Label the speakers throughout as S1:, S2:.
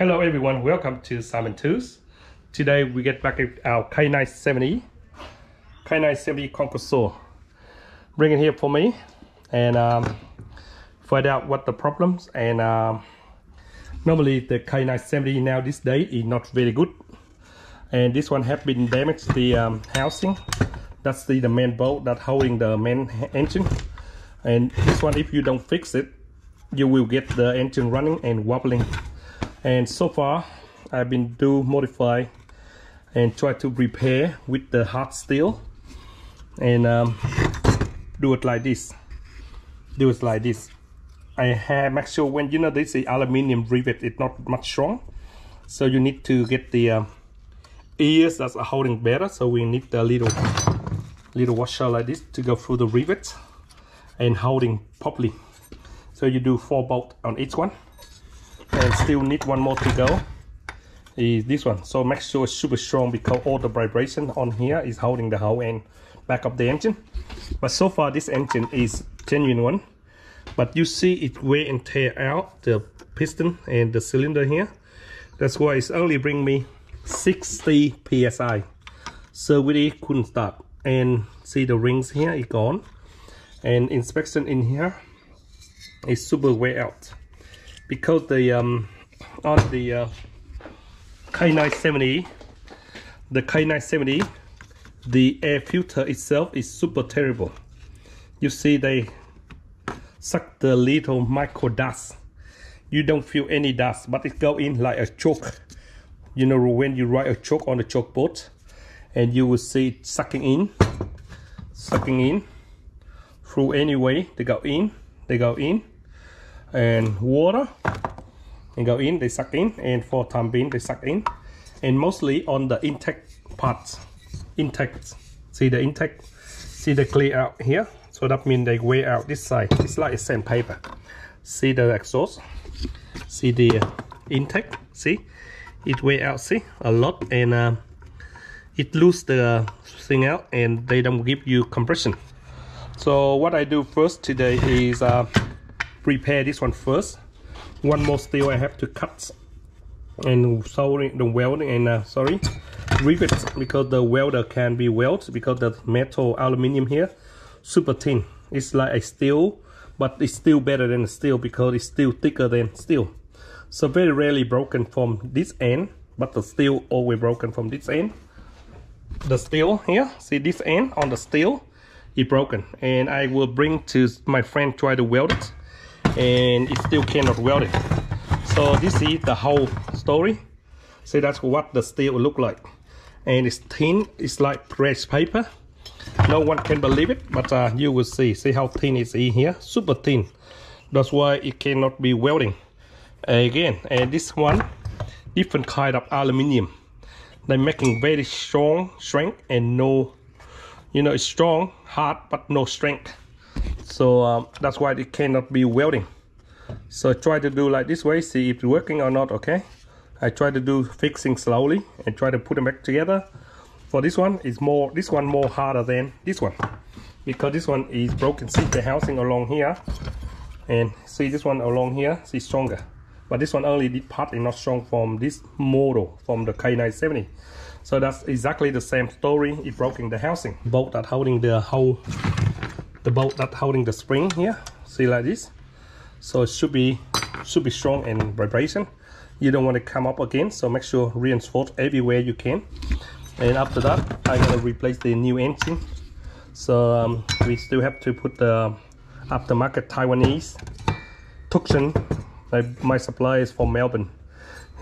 S1: Hello everyone, welcome to Simon Tools. Today we get back at our k970 compressor. Bring it here for me and find out what the problems. And normally the k970 now this day is not very good, and this one have been damaged the housing. That's the main bolt that holding the main engine, and this one, if you don't fix it, you will get the engine running and wobbling. And so far I've been modify and try to repair with the hot steel, and do it like this. I have make sure when this is aluminium rivet, it's not much strong, so you need to get the ears that's holding better. So we need the little washer like this to go through the rivets and holding properly. So you do 4 bolts on each one, and still need one more to go, is this one. So make sure it's super strong, because all the vibration on here is holding the whole end back of the engine. But so far this engine is genuine one, but you see it wear and tear out the piston and the cylinder here. That's why it's only bring me 60 psi, so we couldn't start. And see the rings here is gone, and inspection in here is super wear out, because the on the k970, the air filter itself is super terrible. You see they suck the little micro dust. You don't feel any dust, but it go in like a choke. When you write a choke on the chalkboard, and you will see it sucking in through any way. They go in, and water, and go in, they suck in, and for time being they suck in. And mostly on the intake parts, see the intake, see the clear out here, so that means they wear out this side. It's like sandpaper. See the exhaust, see the intake, see it wear out, see a lot, and it lose the thing out, and they don't give you compression. So what I do first today is repair this one first. One more steel I have to cut and soldering the welding and rivet, because the welder can be welded, because the metal aluminium here super thin. It's like a steel, but it's still better than steel because it's still thicker than steel. So very rarely broken from this end, but the steel always broken from this end. The steel here, see this end on the steel is broken, and I will bring to my friend try to weld it, and it still cannot weld it. So this is the whole story. See, that's what the steel look like, and it's thin. It's like fresh paper. No one can believe it, but you will see how thin it is here, super thin. That's why it cannot be welding again. And this one, different kind of aluminium. They're making very strong strength and no, it's strong, hard, but no strength. So that's why it cannot be welding. So try to do like this way, see if it's working or not. Okay, I try to do fixing slowly and try to put them back together. For this one is more, this one more harder than this one, because this one is broken. See the housing along here, and see this one along here, see stronger. But this one only did part and not strong from this model, from the k970. So that's exactly the same story. It broken the housing bolt that holding the bolt that holding the spring here. See like this. So it should be strong and vibration. You don't want to come up again. So make sure reinforce everywhere you can. And after that, I'm gonna replace the new engine. So we still have to put the aftermarket Taiwanese Tucson. My supplier is from Melbourne.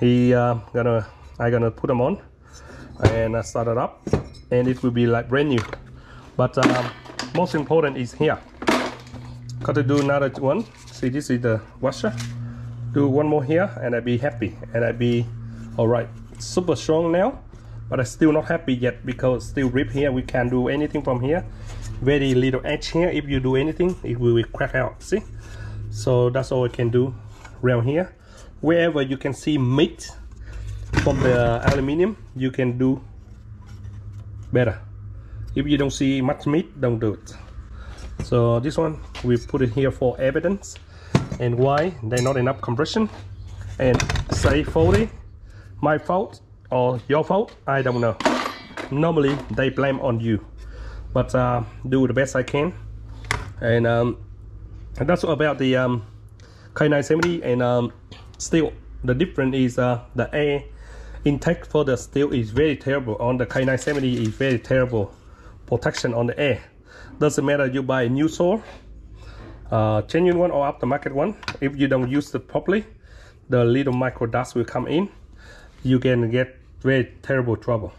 S1: I'm gonna put them on and start it up, and it will be like brand new. But most important is here. Got to do another one. See, this is the washer. Do one more here, and I'll be happy, and I'll be all right. Super strong now, but I'm still not happy yet, because still rip here. We can't do anything from here. Very little edge here. If you do anything, it will crack out. See, so that's all I can do around here. Wherever you can see meat from the aluminium, you can do better. If you don't see much meat, don't do it. So this one we put it here for evidence, and why there's not enough compression, and say faulty, my fault or your fault, I don't know. Normally they blame on you, but do the best I can. And that's about the K970 and steel. The difference is the air intake for the steel is very terrible. On the K970 is very terrible protection on the air. Doesn't matter you buy a new saw, genuine one or aftermarket one. If you don't use it properly, the little micro dust will come in. You can get very terrible trouble.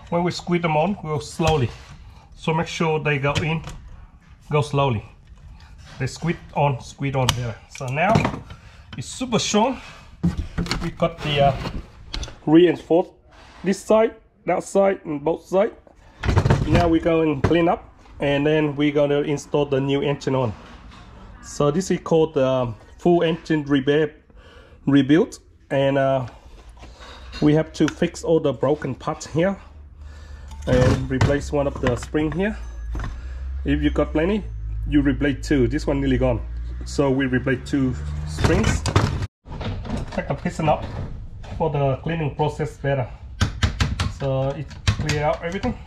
S1: When we squeeze them on, go slowly. So make sure they go in, go slowly. They squeeze on there. So now it's super strong. We got the reinforced this side, that side, and both sides. Now we go and clean up, and then we're gonna install the new engine on. So this is called the full engine rebuild, and we have to fix all the broken parts here and replace one of the spring here. If you got plenty, you replace two. This one nearly gone, so we replace two springs. Take the piston up for the cleaning process better, so it clear out everything.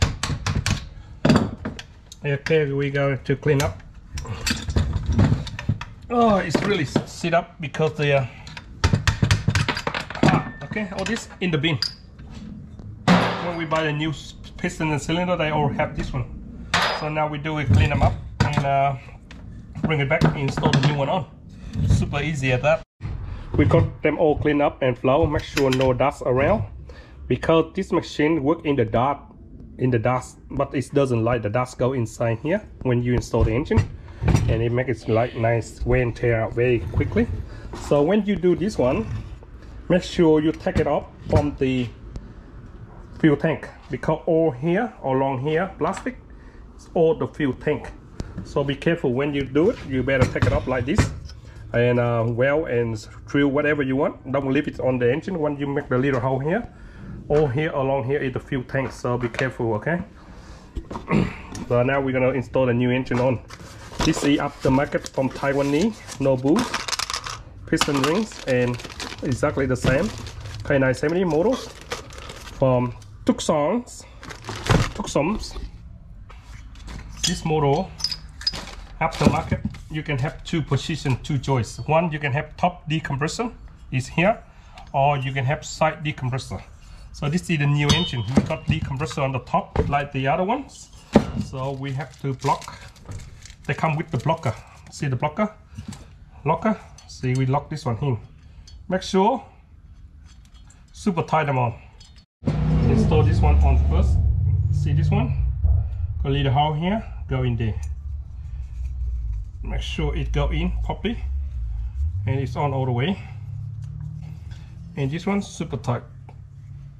S1: Okay, we go to clean up. Oh, it's really sit up because the okay, all this in the bin. When we buy the new piston and cylinder, they all have this one. So now we do it, clean them up and bring it back and install the new one on. Super easy at that. We got them all cleaned up and flow. Make sure no dust around, because this machine work in the dark, dust, but it doesn't like the dust go inside here when you install the engine, and it makes it like nice wear and tear out very quickly. So when you do this one, make sure you take it off from the fuel tank, because all here, along here, plastic, it's all the fuel tank. So be careful when you do it. You better take it off like this and weld and drill whatever you want. Don't leave it on the engine. When you make the little hole here, all here along here is the fuel tank, so be careful, okay? So now we're gonna install the new engine on. This is aftermarket from Taiwanese, no boost, piston rings, and exactly the same K970 model from Tucson's. This model aftermarket, you can have two position, two choice. One, you can have top decompressor is here, or you can have side decompressor. So this is the new engine. We got decompressor on the top like the other ones, so we have to block. They come with the blocker. See the blocker? Locker. See, we lock this one in. Make sure super tight them on. Install this one on first. See this one? Got a little hole here. Go in there. Make sure it go in properly, and it's on all the way. And this one's super tight.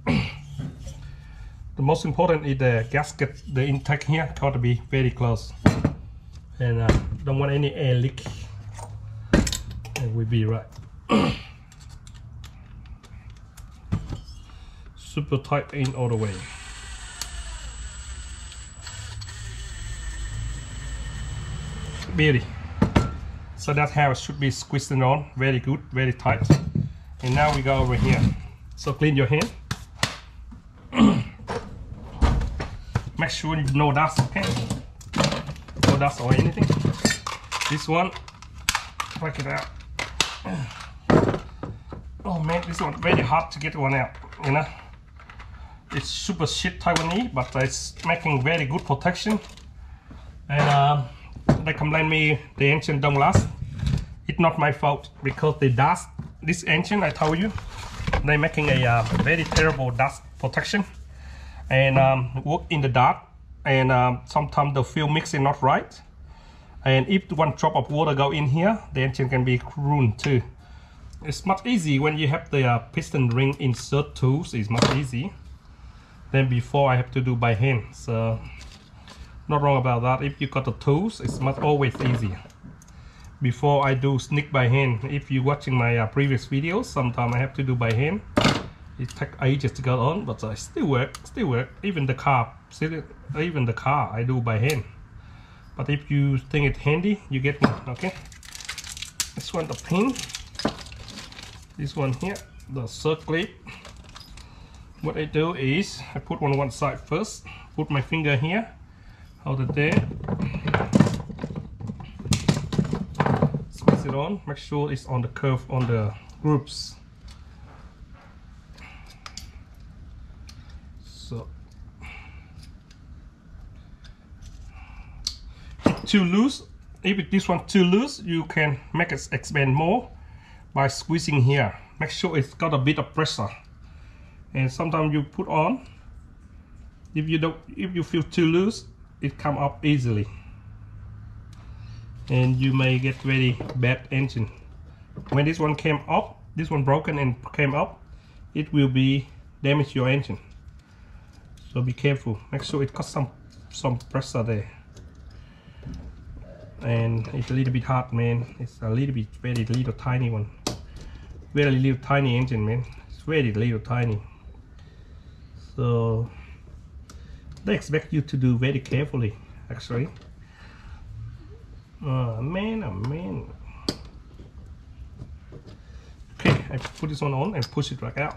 S1: The most important is the gasket, the intake here got to be very close, and don't want any air leak, and we'll be right. Super tight in all the way. Beauty. So that's how it should be squeezed on. Very good, very tight. And now we go over here. So clean your hand. Make sure you no dust, okay? No dust or anything. This one, break it out. Oh man, this one very hard to get one out, you know. It's super shit Taiwanese, but it's making very good protection. And they complain me the engine don't last. It's not my fault, because the dust, this engine, I told you, they're making a very terrible dust protection, and work in the dark, and sometimes the fuel mix is not right, and if one drop of water go in here, the engine can be ruined too. It's much easy when you have the piston ring insert tools. It's much easy than before I have to do by hand. So not wrong about that. If you got the tools, it's much always easier. before I do sneak by hand. If you're watching my previous videos, sometimes I have to do by hand. It takes ages to go on, but I still work. Even the car I do by hand. But if you think it's handy, you get one. Okay, this one the pin, this one here the circlip. What I do is I put on one side first, put my finger here, hold it there, squeeze it on, make sure it's on the curve on the grooves. So too loose, if this one too loose, you can make it expand more by squeezing here. Make sure it's got a bit of pressure. And sometimes you put on, if you feel too loose, it come up easily, and you may get very bad engine. When this one came up, this one broken and came up, it will be damage your engine. So be careful. Make sure it got some pressure there. And it's a little bit hard, man. It's a little bit very little tiny one, very little tiny engine, man. It's very little tiny. So they expect you to do very carefully, actually. Oh man, oh man. Okay, I put this one on and push it back out.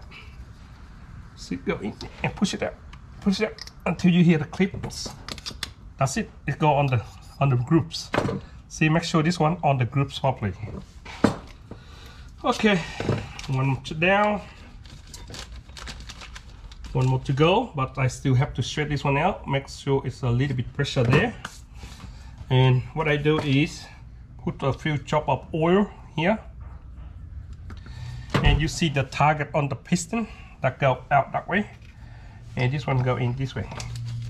S1: See, go in and push it out until you hear the clips. That's it. It go on the groups. See, make sure this one on the groups properly. Okay, one down, one more to go, but I still have to straighten this one out. Make sure it's a little bit pressure there. And what I do is put a few drop of oil here, and you see the target on the piston that go out that way, and this one go in this way.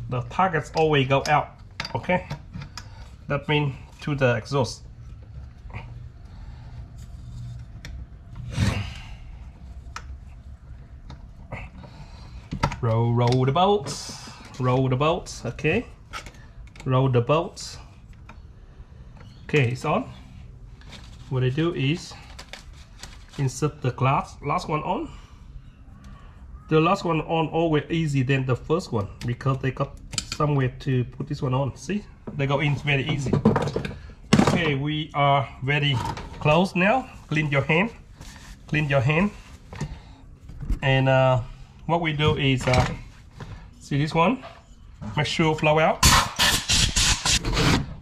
S1: The targets always go out. Okay, that means to the exhaust. Roll the bolts, okay, roll the bolts. Okay, it's on. What I do is insert the last one on. The last one on always easy than the first one, because they got somewhere to put this one on. See, they go in very easy. Okay, we are very close now. Clean your hand, and what we do is see this one, make sure flow out,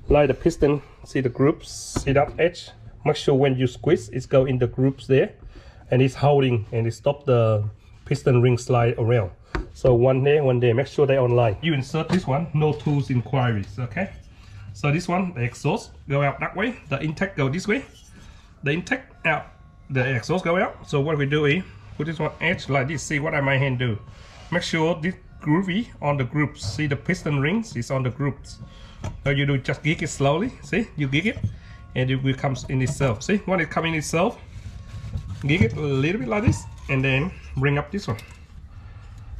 S1: like the piston. See the grooves, see that edge, make sure when you squeeze it's go in the grooves there, and it's holding and it stop the piston ring slide around. So one there, make sure they're online. You insert this one, no tools inquiries. Okay, so this one, the exhaust go out that way, the intake go this way, the intake out, the exhaust go out. So what we do is put this one edge like this. See what I my hand do, make sure this groovy on the grooves. See the piston rings is on the grooves. So you do just gig it slowly. See, you gig it and it will come in itself. See, when it comes in itself, gig it a little bit like this, and then bring up this one,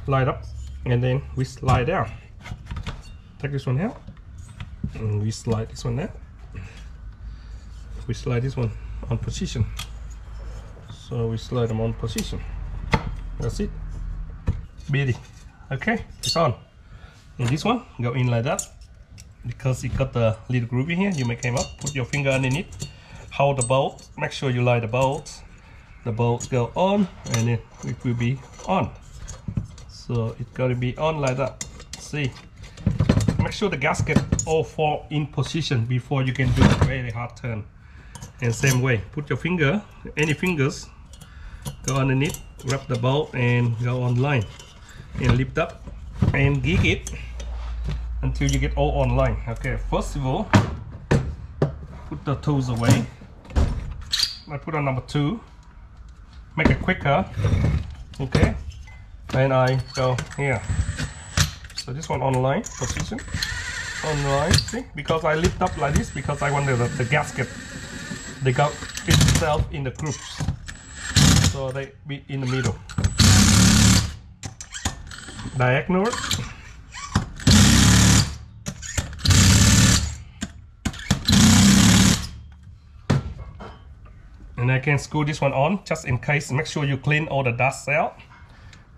S1: light up, and then we slide down. Take this one out, and we slide this one out. We slide this one on position. So we slide them on position. That's it. Beauty. Okay, it's on. And this one go in like that, because it got the little groovy here. You may come up, put your finger underneath, hold the bolt, make sure you line the bolts. The bolts go on, and it will be on. So it's going to be on like that. See, make sure the gasket all fall in position before you can do a very hard turn. And same way, put your finger, any fingers, go underneath, grab the bolt and go on line, and lift up and gig it until you get all online. Okay, first of all, put the tools away. I put on number 2, make it quicker. Okay, then I go here. So this one online position, online. See, because I lift up like this because I want the gasket, they got itself in the grooves, so they be in the middle. Diagonal. And I can screw this one on just in case. Make sure you clean all the dust out.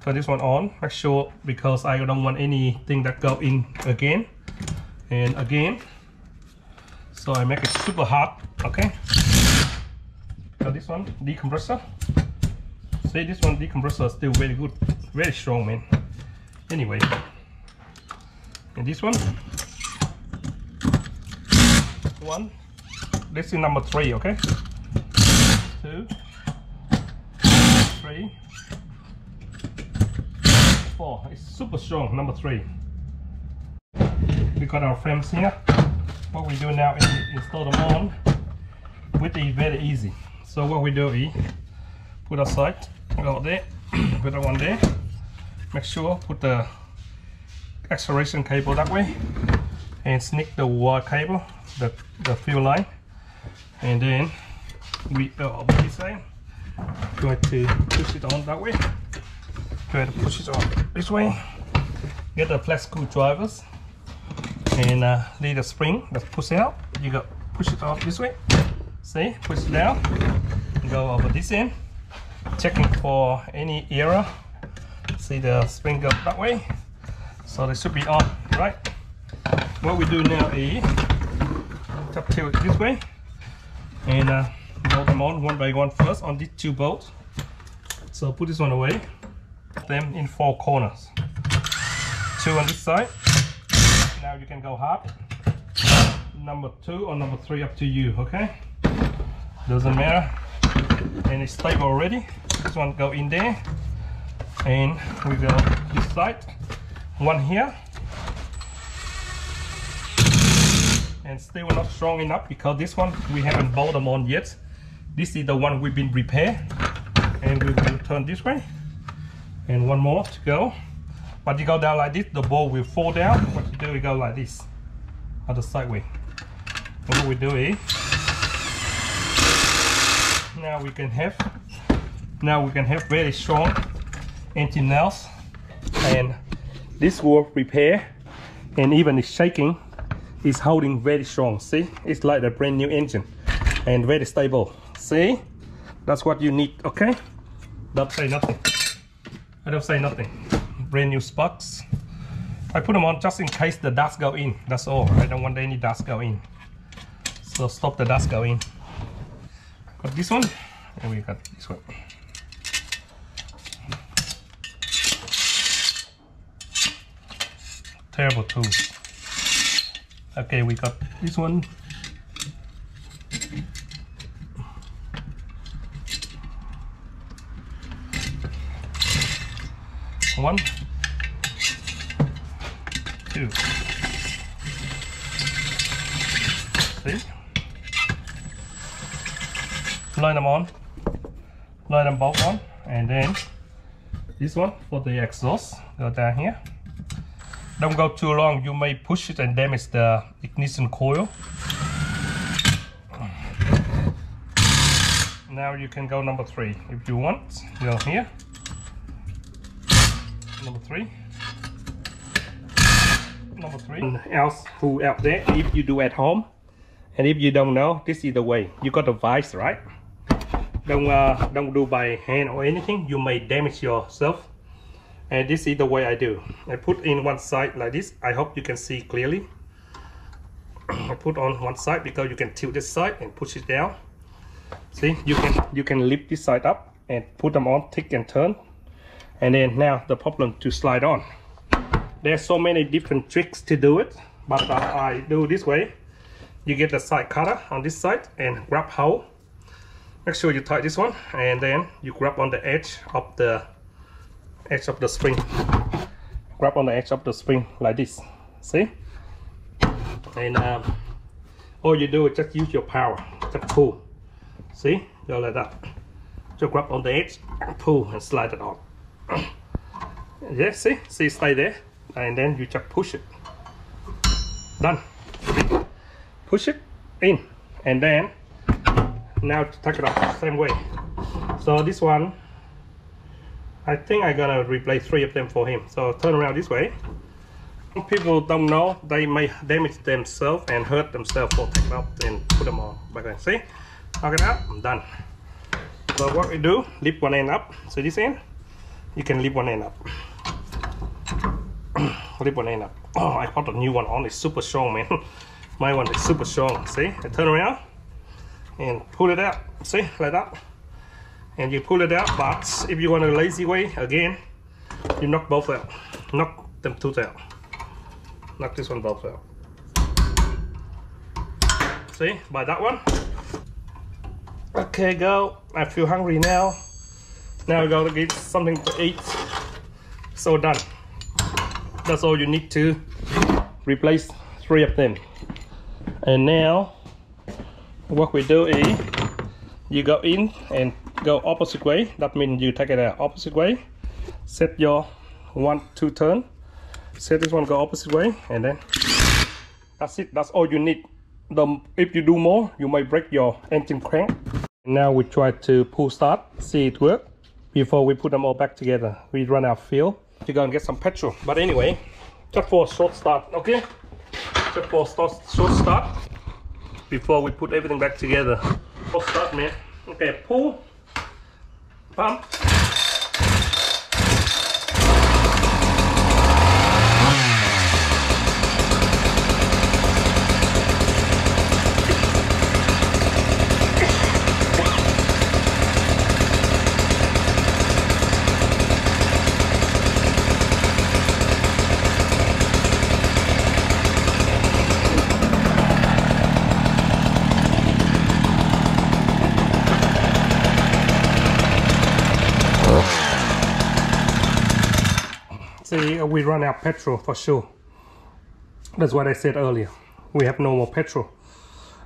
S1: Turn this one on, make sure, because I don't want anything that go in again and again. So I make it super hot, okay? So this one, decompressor. See, this one decompressor is still very good, very strong, man. Anyway, and this one, this is number 3, okay? 2, 3, 4. It's super strong, number 3. We got our frames here. What we do now is install them on, which is very easy. So what we do is put aside, go there, put that one there. Make sure put the acceleration cable that way, and sneak the wire cable, the fuel line, and then we go over this side. Going to push it on that way. Try to push it on this way. Get the flat screwdrivers and leave the spring that push out. You go push it on this way. See, push it down. Go over this end. Checking for any error. See the spring go that way. So they should be on, right? What we do now is tap tilt it this way and bolt them on one by one first on these 2 bolts. So put this one away. Them in 4 corners. 2 on this side. Now you can go hard. Number 2 or number 3, up to you, okay? Doesn't matter. And it's stable already. This one go in there. And we go this side. 1 here. And still not strong enough because this one we haven't bolted them on yet. This is the one we've been repaired. And we will turn this way. And 1 more to go. But you go down like this, the ball will fall down. What you do, you go like this, on the side way. And what we do is, now we can have very strong anti-nails, and this will repair, and even it's shaking, it's holding very strong. See, it's like a brand new engine, and very stable. See, that's what you need. Okay, don't say nothing. I don't say nothing. Brand new sparks. I put them on just in case the dust go in. That's all. I don't want any dust go in. So stop the dust go in. Got this one, and we got this one. Terrible tools. Okay, we got this one. One, 2. See? Line them on. Line them both on. And then this one for the exhaust. Go down here. Don't go too long. You may push it and damage the ignition coil. Now you can go number 3 if you want. Go here. Number 3. Number 3. Else who out there, if you do at home, and if you don't know, this is the way. You got a vise, right? Don't do by hand or anything. You may damage yourself. And this is the way I do. I put in one side like this. I hope you can see clearly. I put on one side because you can tilt this side and push it down. See, you can lift this side up and put them on, tick and turn. And then now the problem to slide on. There's so many different tricks to do it, but I do this way. You get the side cutter on this side and grab hold. Make sure you tie this one, and then you grab on the edge of the spring. Grab on the edge of the spring like this. See? And all you do is just use your power. Just pull. See? Go like that. Just grab on the edge, pull, and slide it on. Yeah, see, stay there, and then you just push it. Done. Push it in, and then now to take it off same way. So this one, I think I'm gonna replace 3 of them for him. So turn around this way. Some people don't know, they may damage themselves and hurt themselves for taking off and put them on. But then see, knock it out, I'm done. So what we do, lift one end up. So this end, you can lift one end up. Lift one end up. Oh, I put a new one on. It's super strong, man. My one is super strong. See, I turn around and pull it out. See, like that. And you pull it out. But if you want a lazy way, again, you knock both out. Knock them two out. Knock this one both out. See, by that one. Okay, go. I feel hungry now. Now we gotta get something to eat. So done. That's all you need to replace 3 of them. And now what we do is you go in and go opposite way. That means you take it out opposite way. Set your 1-2 turn. Set this one go opposite way, and then that's it. That's all you need. If you do more, you might break your engine crank. Now we try to pull start, see it work. Before we put them all back together, we run out of fuel to go and get some petrol. But anyway, just for a short start, okay? Just for a short start before we put everything back together. Short start, man. Okay, pull, pump. See, we run out of petrol for sure. That's what I said earlier. We have no more petrol.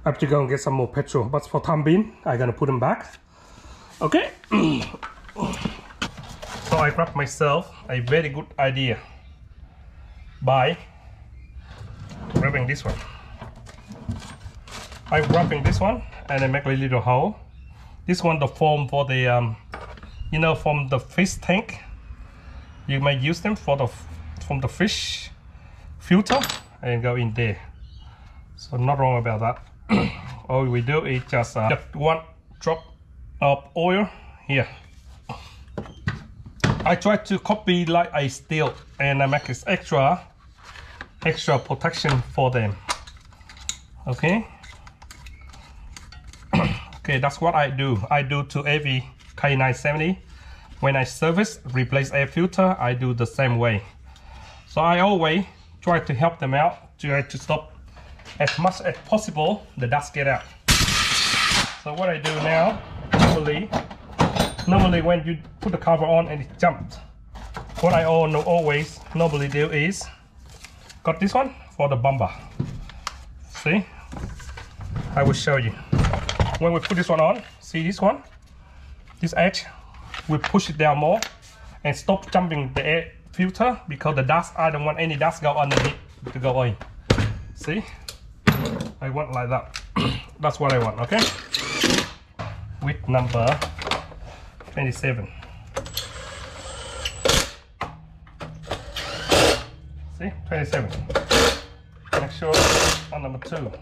S1: I have to go and get some more petrol. But for time being, I'm gonna put them back. Okay. So I grabbed myself a very good idea by grabbing this one. I'm grabbing this one and I make a little hole. This one the foam for the you know, from the fish tank. You may use them for from the fish filter and go in there. So not wrong about that. All we do is just 1 drop of oil here. I try to copy like a steel and I make this extra protection for them. Okay. Okay, that's what I do. I do to every K970. When I service, replace air filter, I do the same way. So I always try to help them out, try to stop as much as possible the dust get out. So what I do now, normally when you put the cover on and it jumped, what I always normally do is got this one for the bumper. See, I will show you. When we put this one on, see this one, this edge. We push it down more and stop jumping the air filter because the dust, I don't want any dust go underneath to go in. See? I want like that. That's what I want, okay? With number 27. See? 27. Make sure on number 2.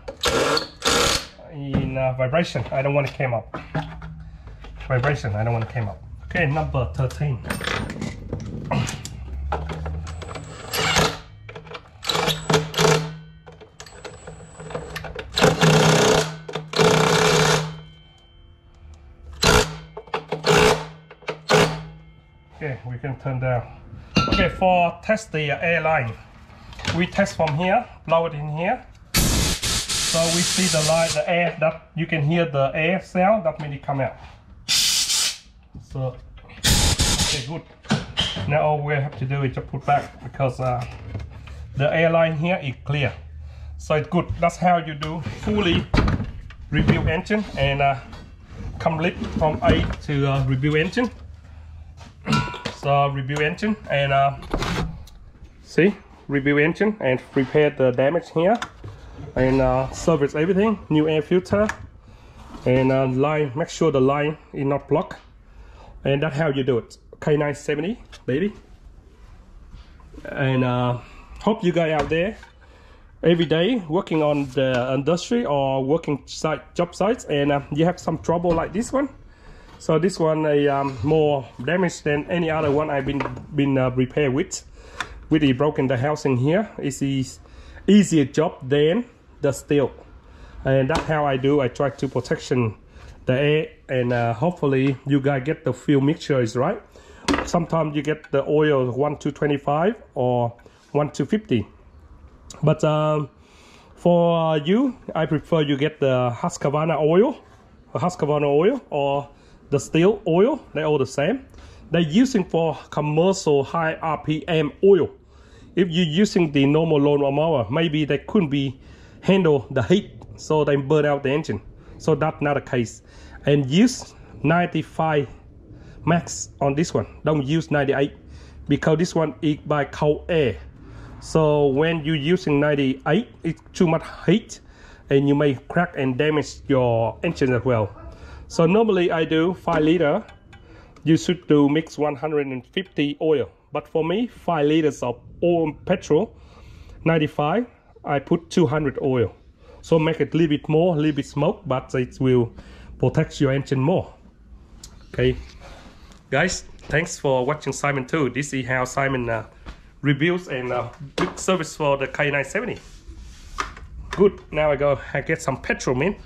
S1: In vibration, I don't want it came up. Vibration, I don't want it came up. Okay, number 13. Okay, we can turn down. Okay, for test the air line, we test from here, blow it in here. So we see the line, the air, that you can hear the air sound, that means it come out. So, okay, good. Now all we have to do is just put back because the airline here is clear. So it's good. That's how you do fully review engine and complete from A to review engine. So review engine and see, review engine and repair the damage here and service everything, new air filter and line, make sure the line is not blocked. And that's how you do it. K970, baby. And hope you guys out there every day working on the industry or working job sites and you have some trouble like this one. So this one more damaged than any other one I've been repaired with the broken the housing here. It's easier job than the steel, and that's how I do. I try to protection the air, and hopefully you guys get the fuel mixture is right. Sometimes you get the oil 1-25 or 1-50, but for you, I prefer you get the husqvarna oil, or the steel oil. They're all the same. They're using for commercial high RPM oil. If you're using the normal lawnmower, maybe they couldn't be handle the heat, so they burn out the engine. So that's not the case. And use 95 max on this one. Don't use 98, because this one is by cold air. So when you're using 98, it's too much heat, and you may crack and damage your engine as well. So normally I do 5 liter. You should do mix 150 oil. But for me, 5 liters of oil petrol, 95, I put 200 oil. So make it a little bit more, a little bit smoke, but it will protect your engine more. Okay, guys, thanks for watching Simon too. This is how Simon reviews and big service for the K970. Good. Now I get some petrol, man.